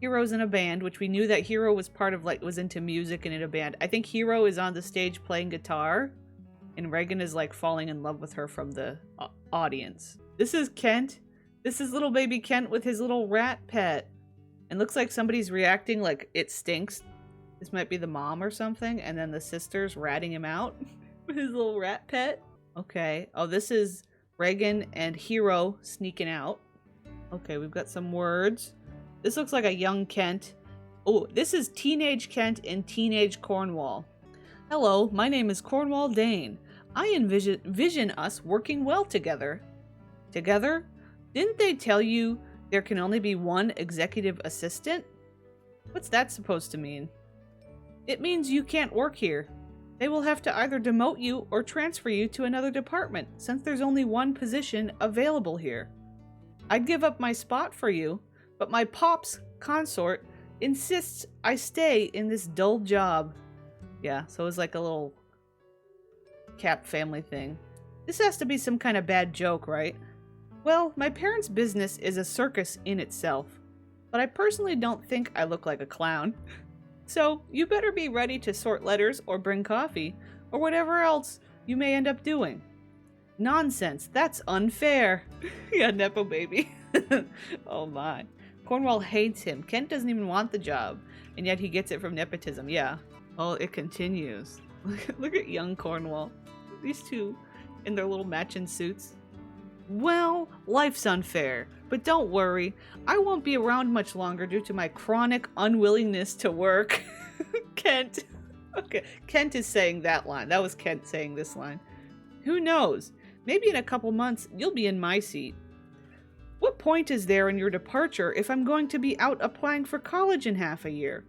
Hero's in a band, which we knew that Hero was part of, like, was into music and in a band. I think Hero is on the stage playing guitar, and Regan is like falling in love with her from the audience. This is Kent. This is little baby Kent with his little rat pet. And looks like somebody's reacting like it stinks. This might be the mom or something, and then the sister's ratting him out with his little rat pet. Okay. Oh, this is Regan and Hero sneaking out. Okay, we've got some words. This looks like a young Kent. Oh, this is teenage Kent and teenage Cornwall. Hello, my name is Cornwall Dane. I envision us working well together. Together? Didn't they tell you there can only be one executive assistant? What's that supposed to mean? It means you can't work here. They will have to either demote you or transfer you to another department, since there's only one position available here. I'd give up my spot for you, but my pop's consort insists I stay in this dull job. Yeah, so it's like a little Cap family thing. This has to be some kind of bad joke, right? Well, my parents' business is a circus in itself, but I personally don't think I look like a clown. So, you better be ready to sort letters or bring coffee, or whatever else you may end up doing. Nonsense, that's unfair. Yeah, Nepo baby. Oh my. Cornwall hates him. Kent doesn't even want the job, and yet he gets it from nepotism. Yeah. Oh, it continues. Look at young Cornwall. These two in their little matching suits. Well, life's unfair, but don't worry. I won't be around much longer due to my chronic unwillingness to work. Kent. Okay, Kent is saying that line. That was Kent saying this line. Who knows? Maybe in a couple months, you'll be in my seat. What point is there in your departure if I'm going to be out applying for college in half a year?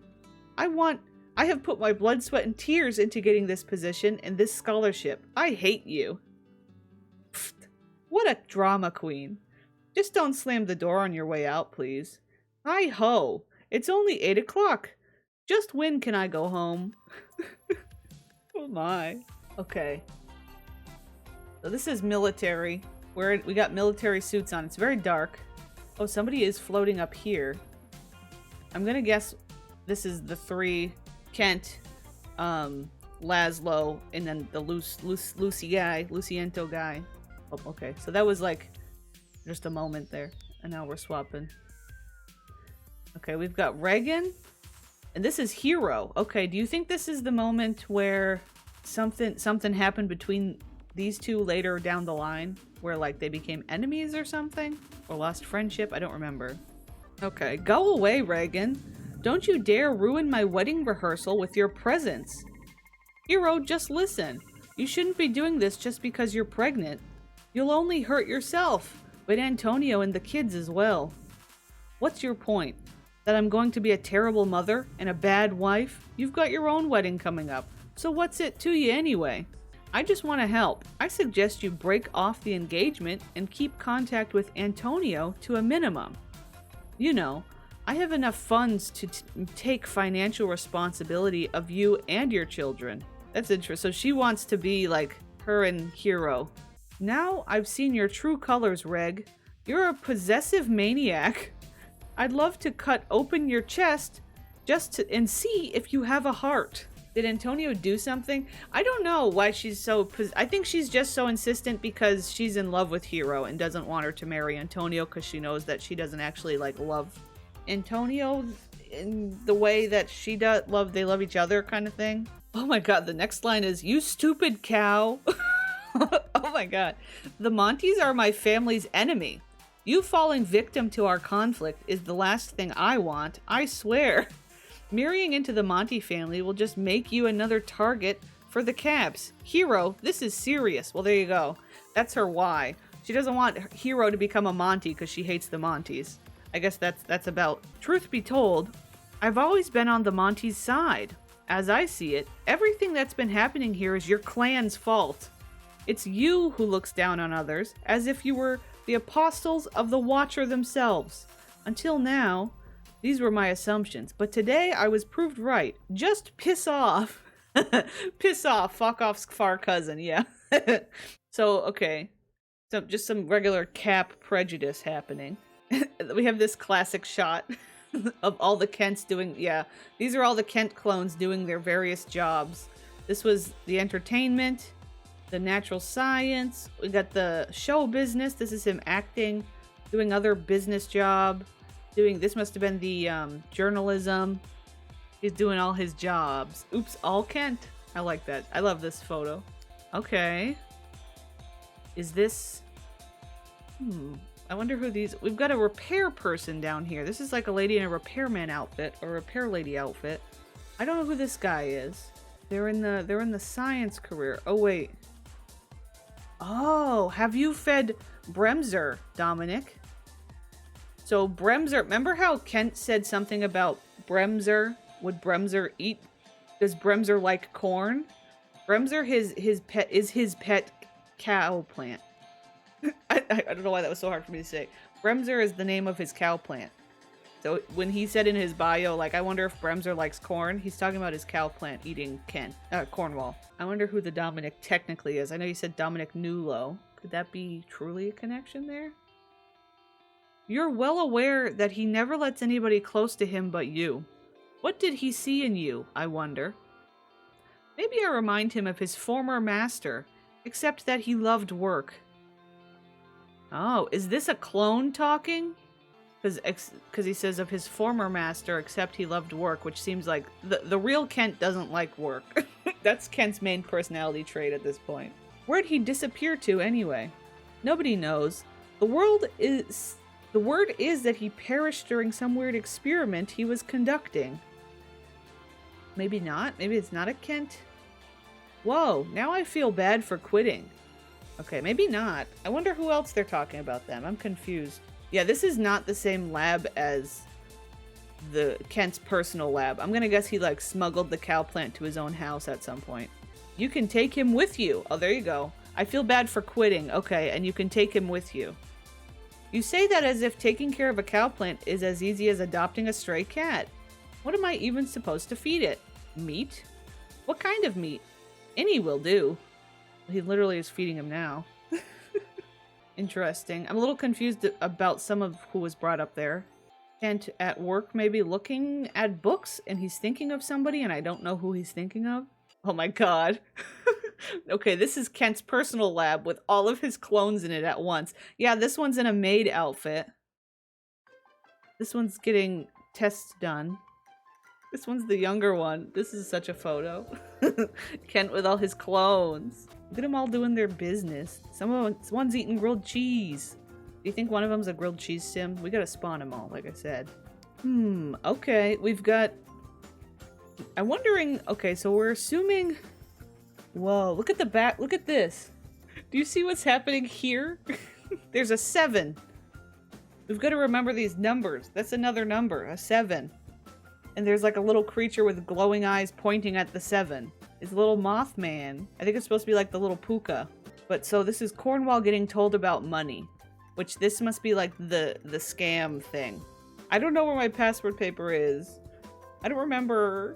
I have put my blood, sweat, and tears into getting this position and this scholarship. I hate you. Pfft, what a drama queen. Just don't slam the door on your way out, please. Hi-ho, it's only 8 o'clock. Just when can I go home? Oh my. Okay. So this is military. We got military suits on. It's very dark. Oh, somebody is floating up here. I'm gonna guess this is the three: Kent, Laszlo, and then the Luciento guy. Oh, okay. So that was like just a moment there, and now we're swapping. Okay, we've got Regan, and this is Hero. Okay, do you think this is the moment where something happened between these two later down the line, where like they became enemies or something, or lost friendship? I don't remember. Okay, go away, Regan. Don't you dare ruin my wedding rehearsal with your presence. Hero, just listen. You shouldn't be doing this just because you're pregnant. You'll only hurt yourself, but Antonio and the kids as well. What's your point? That I'm going to be a terrible mother and a bad wife? You've got your own wedding coming up, so what's it to you anyway? I just want to help. I suggest you break off the engagement and keep contact with Antonio to a minimum. You know, I have enough funds to take financial responsibility of you and your children. That's interesting. So she wants to be like her and Hero. Now I've seen your true colors, Reg. You're a possessive maniac. I'd love to cut open your chest and see if you have a heart. Did Antonio do something? I don't know why she's so... I think she's just so insistent because she's in love with Hero and doesn't want her to marry Antonio because she knows that she doesn't actually, like, love Antonio in the way that she does. They love each other kind of thing. Oh my god, the next line is, "You stupid cow." Oh my god. The Monties are my family's enemy. You falling victim to our conflict is the last thing I want, I swear. Marrying into the Monty family will just make you another target for the Caps. Hero, this is serious. Well, there you go. That's her why. She doesn't want Hero to become a Monty because she hates the Monties. I guess that's about. Truth be told, I've always been on the Monty's side. As I see it, everything that's been happening here is your clan's fault. It's you who looks down on others, as if you were the apostles of the Watcher themselves. Until now, these were my assumptions, but today I was proved right. Just piss off. Piss off, fuck off's far cousin, yeah. So, okay. So, just some regular Cap prejudice happening. We have this classic shot of all the Kents doing, yeah. These are all the Kent clones doing their various jobs. This was the entertainment, the natural science, we got the show business. This is him acting, doing other business job. This must have been the journalism. He's doing all his jobs. Oops, all Kent. I like that. I love this photo. Okay. Is this... I wonder who these... We've got a repair person down here. This is like a lady in a repairman outfit, or repair lady outfit. I don't know who this guy is. They're in the science career. Oh, wait. Oh, have you fed Bremser, Dominic? So Bremser, remember how Kent said something about Bremser? Would Bremser eat? Does Bremser like corn? Bremser, his pet cow plant. I don't know why that was so hard for me to say. Bremser is the name of his cow plant. So when he said in his bio, like, I wonder if Bremser likes corn, he's talking about his cow plant eating Cornwall. I wonder who the Dominic technically is. I know you said Dominic Nulo. Could that be truly a connection there? You're well aware that he never lets anybody close to him but you. What did he see in you, I wonder? Maybe I remind him of his former master, except that he loved work. Oh, is this a clone talking? Because he says of his former master, except he loved work, which seems like the real Kent doesn't like work. That's Kent's main personality trait at this point. Where'd he disappear to anyway? Nobody knows. The word is that he perished during some weird experiment he was conducting. Maybe not. Maybe it's not a Kent. Whoa, now I feel bad for quitting. Okay, maybe not. I wonder who else they're talking about them. I'm confused. Yeah, this is not the same lab as the Kent's personal lab. I'm gonna guess he like smuggled the cow plant to his own house at some point. You can take him with you. Oh, there you go. I feel bad for quitting. Okay, and you can take him with you. You say that as if taking care of a cow plant is as easy as adopting a stray cat. What am I even supposed to feed it? Meat? What kind of meat? Any will do. He literally is feeding him now. Interesting. I'm a little confused about some of who was brought up there. Kent at work maybe looking at books and he's thinking of somebody and I don't know who he's thinking of. Oh my god. Okay, this is Kent's personal lab with all of his clones in it at once. Yeah, this one's in a maid outfit. This one's getting tests done. This one's the younger one. This is such a photo. Kent with all his clones. Look at them all doing their business. Someone's eating grilled cheese. Do you think one of them's a grilled cheese sim? We gotta spawn them all, like I said. Okay. We've got... I'm wondering... Okay, so we're assuming... Whoa, look at the back. Look at this. Do you see what's happening here? There's a 7. We've got to remember these numbers. That's another number, a 7. And there's like a little creature with glowing eyes pointing at the 7. It's a little Mothman. I think it's supposed to be like the little puka. But so this is Cornwall getting told about money. Which this must be like the scam thing. I don't know where my password paper is. I don't remember.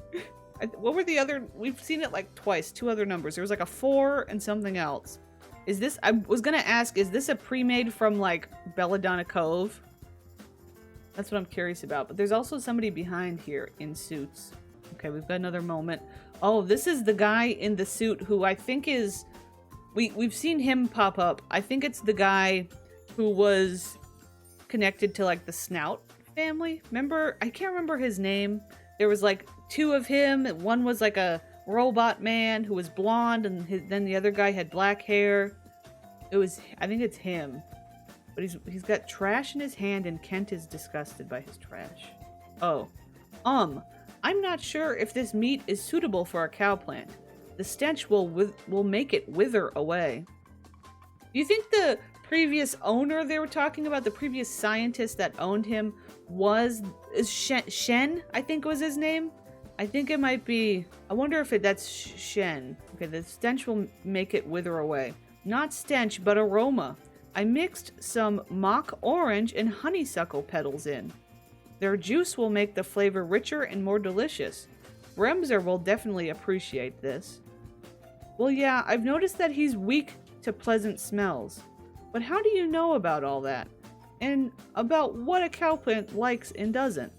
What were the other? We've seen it like twice. 2 other numbers. There was like a 4 and something else. Is this? I was gonna ask. Is this a pre-made from like Belladonna Cove? That's what I'm curious about. But there's also somebody behind here in suits. Okay, we've got another moment. Oh, this is the guy in the suit who I think is. We've seen him pop up. I think it's the guy who was connected to like the Snout family. Remember? I can't remember his name. There was like 2 of him. One was like a robot man who was blonde, and then the other guy had black hair. I think it's him. But he's got trash in his hand, and Kent is disgusted by his trash. Oh. I'm not sure if this meat is suitable for a cow plant. The stench will make it wither away. Do you think the previous owner they were talking about, the previous scientist that owned him, is Shen, I think was his name? I think it might be... I wonder if that's Shen. Okay, the stench will make it wither away. Not stench, but aroma. I mixed some mock orange and honeysuckle petals in. Their juice will make the flavor richer and more delicious. Bremser will definitely appreciate this. Well, yeah, I've noticed that he's weak to pleasant smells. But how do you know about all that? And about what a cow plant likes and doesn't?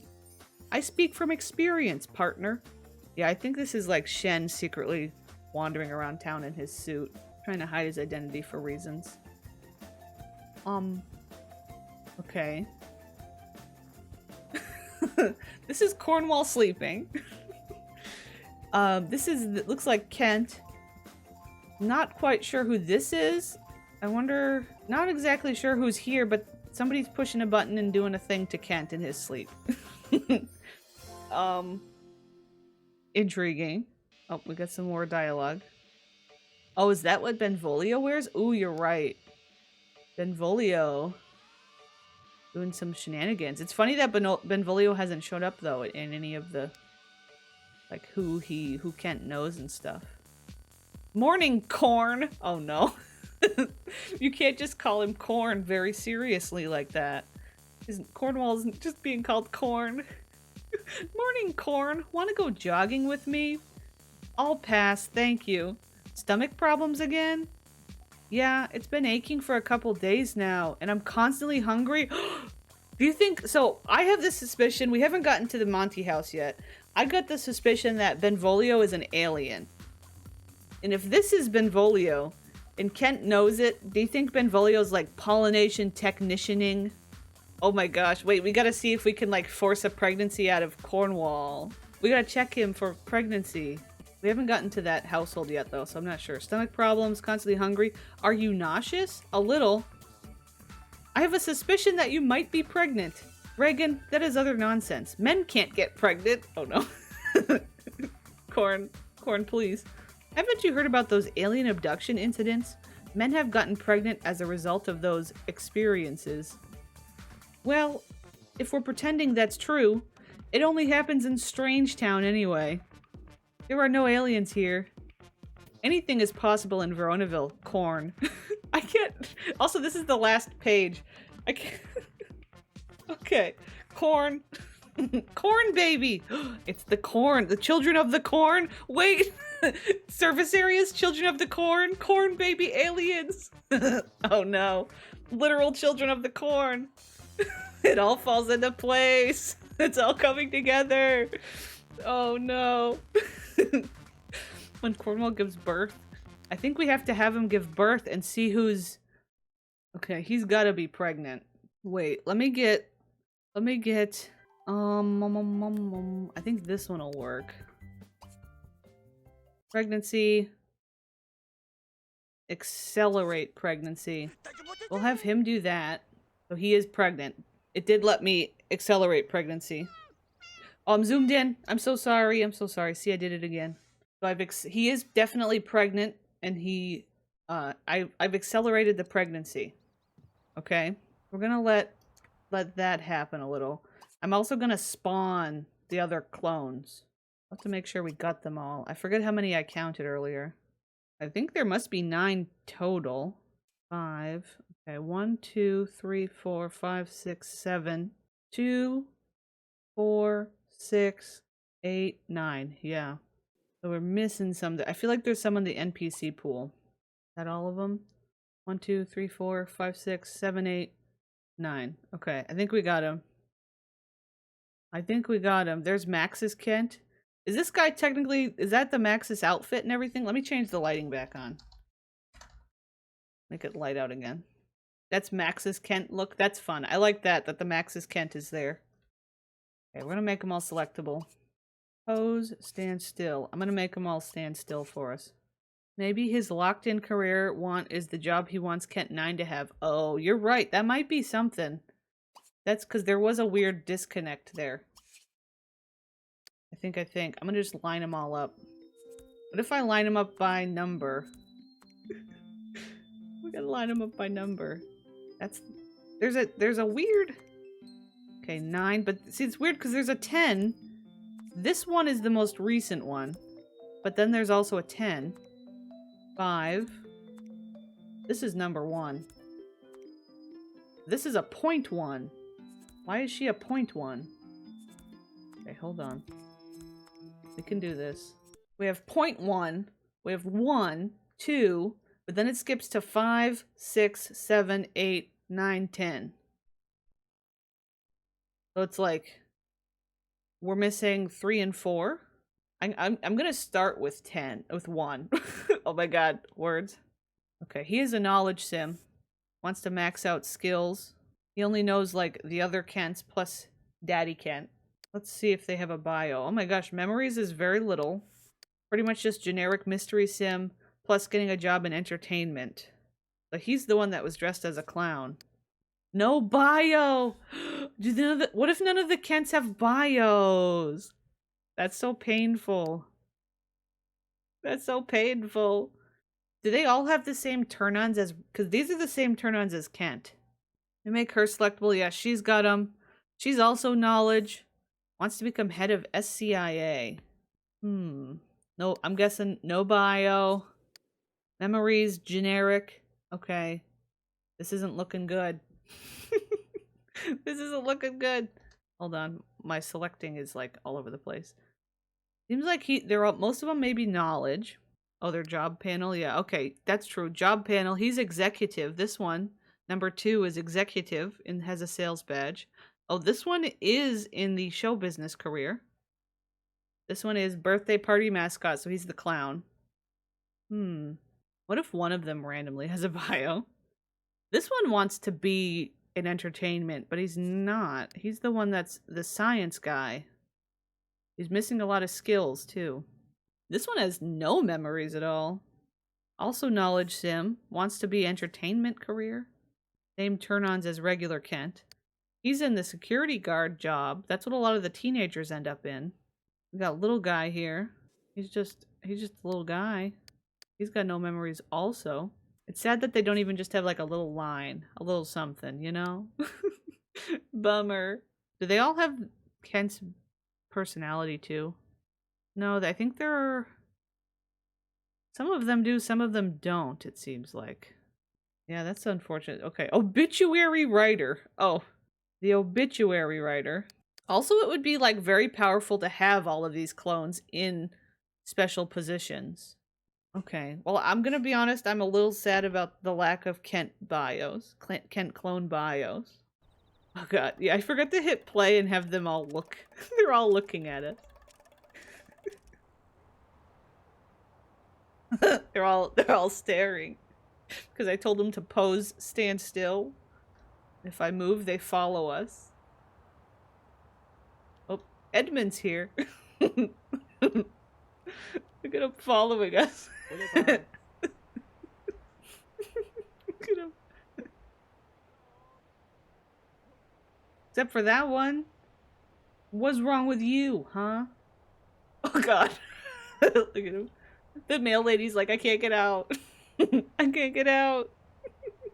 I speak from experience, partner. Yeah, I think this is like Shen secretly wandering around town in his suit, trying to hide his identity for reasons. Okay. This is Cornwall sleeping. It looks like Kent. Not quite sure who this is. I wonder, not exactly sure who's here, but somebody's pushing a button and doing a thing to Kent in his sleep. Intriguing. Oh, we got some more dialogue. Oh, is that what Benvolio wears? Ooh, you're right. Benvolio doing some shenanigans. It's funny that Benvolio hasn't showed up though in any of the like who Kent knows and stuff. Morning, Corn. Oh no. You can't just call him Corn very seriously like that. Cornwall isn't just being called Corn. Morning, Corn. Want to go jogging with me? I'll pass, thank you. Stomach problems again? Yeah, it's been aching for a couple days now, and I'm constantly hungry. Do you think... So, I have this suspicion. We haven't gotten to the Monty house yet. I got the suspicion that Benvolio is an alien. And if this is Benvolio, and Kent knows it, do you think Benvolio's like pollination technicianing? Oh my gosh, wait, we gotta see if we can like force a pregnancy out of Cornwall. We gotta check him for pregnancy. We haven't gotten to that household yet though, so I'm not sure. Stomach problems, constantly hungry. Are you nauseous? A little. I have a suspicion that you might be pregnant. Regan, that is utter nonsense. Men can't get pregnant. Oh no. Corn, please. Haven't you heard about those alien abduction incidents? Men have gotten pregnant as a result of those experiences. Well, if we're pretending that's true, it only happens in Strangetown anyway. There are no aliens here. Anything is possible in Veronaville. Corn. I can't... Also, this is the last page. I can't... Okay. Corn. Corn baby! It's the corn. The children of the corn? Wait! Service areas, children of the corn? Corn baby aliens! Oh no. Literal children of the corn. It all falls into place. It's all coming together. Oh no. When Cornwall gives birth, I think we have to have him give birth and see who's... Okay, he's gotta be pregnant. Wait, let me get... I think this one will work. Pregnancy. Accelerate pregnancy. We'll have him do that. So he is pregnant. It did let me accelerate pregnancy. Oh, I'm zoomed in. I'm so sorry. I'm so sorry. See, I did it again. So he is definitely pregnant, and I've accelerated the pregnancy. Okay, we're gonna let that happen a little. I'm also gonna spawn the other clones. I'll have to make sure we got them all. I forget how many I counted earlier. I think there must be 9 total. 5. Okay, 1, 2, 3, 4, 5, 6, 7. 2, 4, 6, 8, 9. Yeah. So we're missing some. I feel like there's some in the NPC pool. Is that all of them? 1, 2, 3, 4, 5, 6, 7, 8, 9. Okay, I think we got him. There's Max's Kent. Is this guy technically... Is that the Max's outfit and everything? Let me change the lighting back on. Make it light out again. That's Max's Kent look. That's fun. I like that the Max's Kent is there. Okay, we're gonna make them all selectable. Pose, stand still. I'm gonna make them all stand still for us. Maybe his locked-in career is the job he wants Kent 9 to have. Oh, you're right. That might be something. That's because there was a weird disconnect there. I think. I'm gonna just line them all up. What if I line them up by number? We're gonna line them up by number. There's a weird... Okay, 9, but see, it's weird because there's a 10. This one is the most recent one. But then there's also a 10. 5. This is number 1. This is a 0.1. Why is she a 0.1? Okay, hold on. We can do this. We have 0.1. We have 1, 2, but then it skips to 5, 6, 7, 8, 9, 10. So it's like we're missing 3 and 4. I'm gonna start with 10, with 1. Oh my god, words. Okay, he is a knowledge sim. Wants to max out skills. He only knows like the other Kents plus Daddy Kent. Let's see if they have a bio. Oh my gosh, memories is very little. Pretty much just generic mystery sim plus getting a job in entertainment. But he's the one that was dressed as a clown. No bio! What if none of the Kents have bios? That's so painful. That's so painful. Do they all have the same turn-ons as... Because these are the same turn-ons as Kent. They make her selectable. Yeah, she's got them. She's also knowledge. Wants to become head of SCIA. No, I'm guessing no bio. Memories, generic. Okay. This isn't looking good. This isn't looking good. Hold on. My selecting is like all over the place. Seems like most of them may be knowledge. Oh, their job panel. Yeah, okay. That's true. Job panel. He's executive. This one, number 2, is executive and has a sales badge. Oh, this one is in the show business career. This one is birthday party mascot, so he's the clown. What if one of them randomly has a bio? This one wants to be in entertainment, but he's not. He's the one that's the science guy. He's missing a lot of skills, too. This one has no memories at all. Also knowledge sim. Wants to be entertainment career. Same turn-ons as regular Kent. He's in the security guard job. That's what a lot of the teenagers end up in. We got little guy here. He's just a little guy. He's got no memories also. It's sad that they don't even just have like a little line, a little something, you know? Bummer. Do they all have Kent's personality too? No, I think there are... Some of them do, some of them don't, it seems like. Yeah, that's unfortunate. Okay, obituary writer. Oh, the obituary writer. Also, it would be like very powerful to have all of these clones in special positions. Okay, well, I'm gonna be honest, I'm a little sad about the lack of Kent bios. Kent clone bios. Oh god, yeah, I forgot to hit play and have them all look. They're all looking at it. they're all staring. Because I told them to pose, stand still. If I move, they follow us. Oh, Edmund's here. Look at him following us. Look at him. Except for that one. What's wrong with you, huh? Oh god. Look at him. The mail lady's like, I can't get out. I can't get out.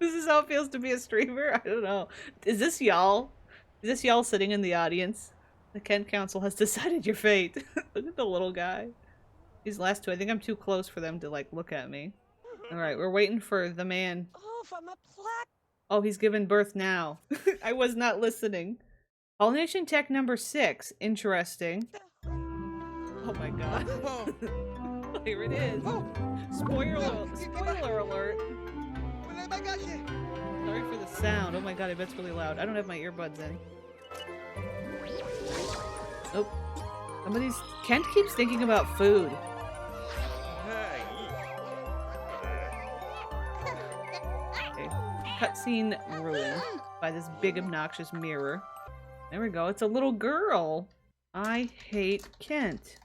This is how it feels to be a streamer? I don't know. Is this y'all? Is this y'all sitting in the audience? The Kent Council has decided your fate. Look at the little guy. These last two, I think I'm too close for them to, like, look at me. Alright, we're waiting for the man. Oh, he's giving birth now. I was not listening. Pollination Tech number 6. Interesting. Oh my god. Here it is. Spoiler alert. Sorry for the sound. Oh my god, I bet it's really loud. I don't have my earbuds in. Oh. Somebody's... Kent keeps thinking about food. Okay. Cutscene ruined by this big obnoxious mirror. There we go. It's a little girl. I hate Kent.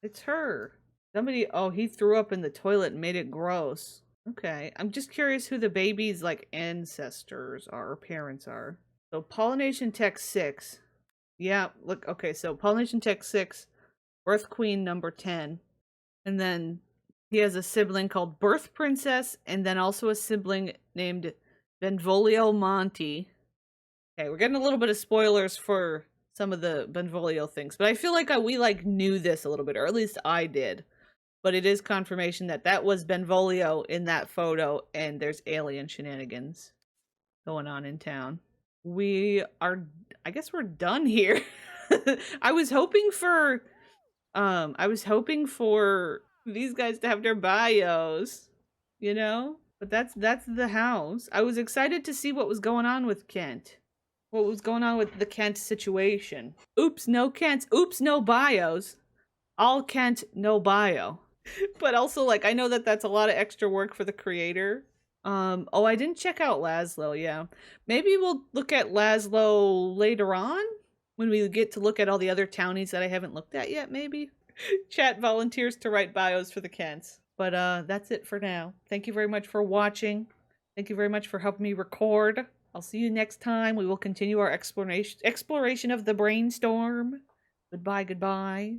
It's her. Somebody... Oh, he threw up in the toilet and made it gross. Okay. I'm just curious who the baby's, like, ancestors are, or parents are. So, Pollination Tech 6. Yeah, look, okay, so Pollination Tech 6, Birth Queen number 10. And then he has a sibling called Birth Princess, and then also a sibling named Benvolio Monty. Okay, we're getting a little bit of spoilers for some of the Benvolio things, but I feel like we, like, knew this a little bit, or at least I did. But it is confirmation that that was Benvolio in that photo, and there's alien shenanigans going on in town. We are... I guess we're done here. I was hoping for these guys to have their bios, you know? But that's the house. I was excited to see what was going on with Kent. What was going on with the Kent situation. Oops, no Kent. Oops, no bios. All Kent, no bio. But also, like, I know that that's a lot of extra work for the creator. Oh, I didn't check out Laszlo, yeah. Maybe we'll look at Laszlo later on? When we get to look at all the other townies that I haven't looked at yet, maybe? Chat volunteers to write bios for the Kents. But, that's it for now. Thank you very much for watching. Thank you very much for helping me record. I'll see you next time. We will continue our exploration of the brainstorm. Goodbye, goodbye.